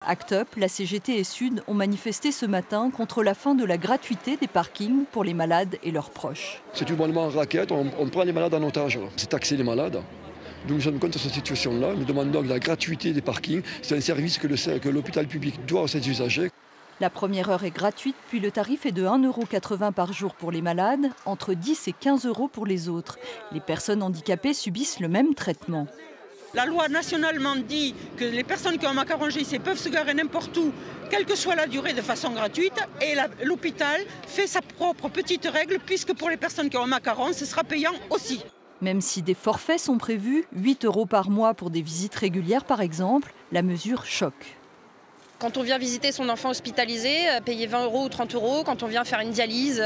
Act Up, la CGT et Sud ont manifesté ce matin contre la fin de la gratuité des parkings pour les malades et leurs proches. C'est tout bonnement en raquette, on prend les malades en otage. C'est taxer les malades. Donc nous sommes contre cette situation-là. Nous demandons la gratuité des parkings. C'est un service que l'hôpital public doit à ses usagers. La première heure est gratuite, puis le tarif est de 1,80 € par jour pour les malades, entre 10 et 15 € pour les autres. Les personnes handicapées subissent le même traitement. La loi nationalement dit que les personnes qui ont un macaron GIC peuvent se garer n'importe où, quelle que soit la durée, de façon gratuite. Et l'hôpital fait sa propre petite règle, puisque pour les personnes qui ont un macaron, ce sera payant aussi. Même si des forfaits sont prévus, 8 € par mois pour des visites régulières par exemple, la mesure choque. Quand on vient visiter son enfant hospitalisé, payer 20 € ou 30 €. Quand on vient faire une dialyse,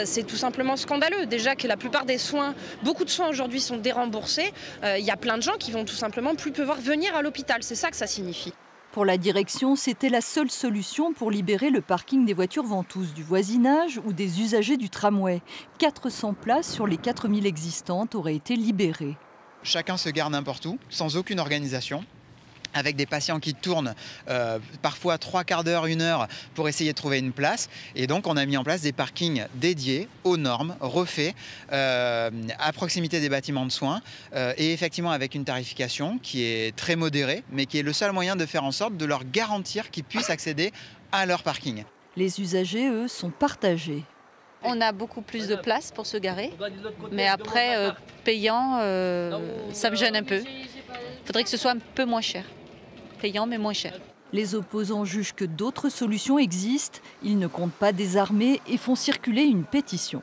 c'est tout simplement scandaleux. Déjà que la plupart des soins, beaucoup de soins aujourd'hui sont déremboursés. Il y a plein de gens qui vont tout simplement plus pouvoir venir à l'hôpital. C'est ça que ça signifie. Pour la direction, c'était la seule solution pour libérer le parking des voitures ventouses du voisinage ou des usagers du tramway. 400 places sur les 4000 existantes auraient été libérées. Chacun se gare n'importe où, sans aucune organisation, avec des patients qui tournent parfois 3/4 d'heure, 1 heure pour essayer de trouver une place. Et donc on a mis en place des parkings dédiés aux normes, refaits, à proximité des bâtiments de soins, et effectivement avec une tarification qui est très modérée, mais qui est le seul moyen de faire en sorte de leur garantir qu'ils puissent accéder à leur parking. Les usagers, eux, sont partagés. On a beaucoup plus de place pour se garer, mais après, payant, ça me gêne un peu. Il faudrait que ce soit un peu moins cher. Payant, mais moins cher. Les opposants jugent que d'autres solutions existent. Ils ne comptent pas désarmer et font circuler une pétition.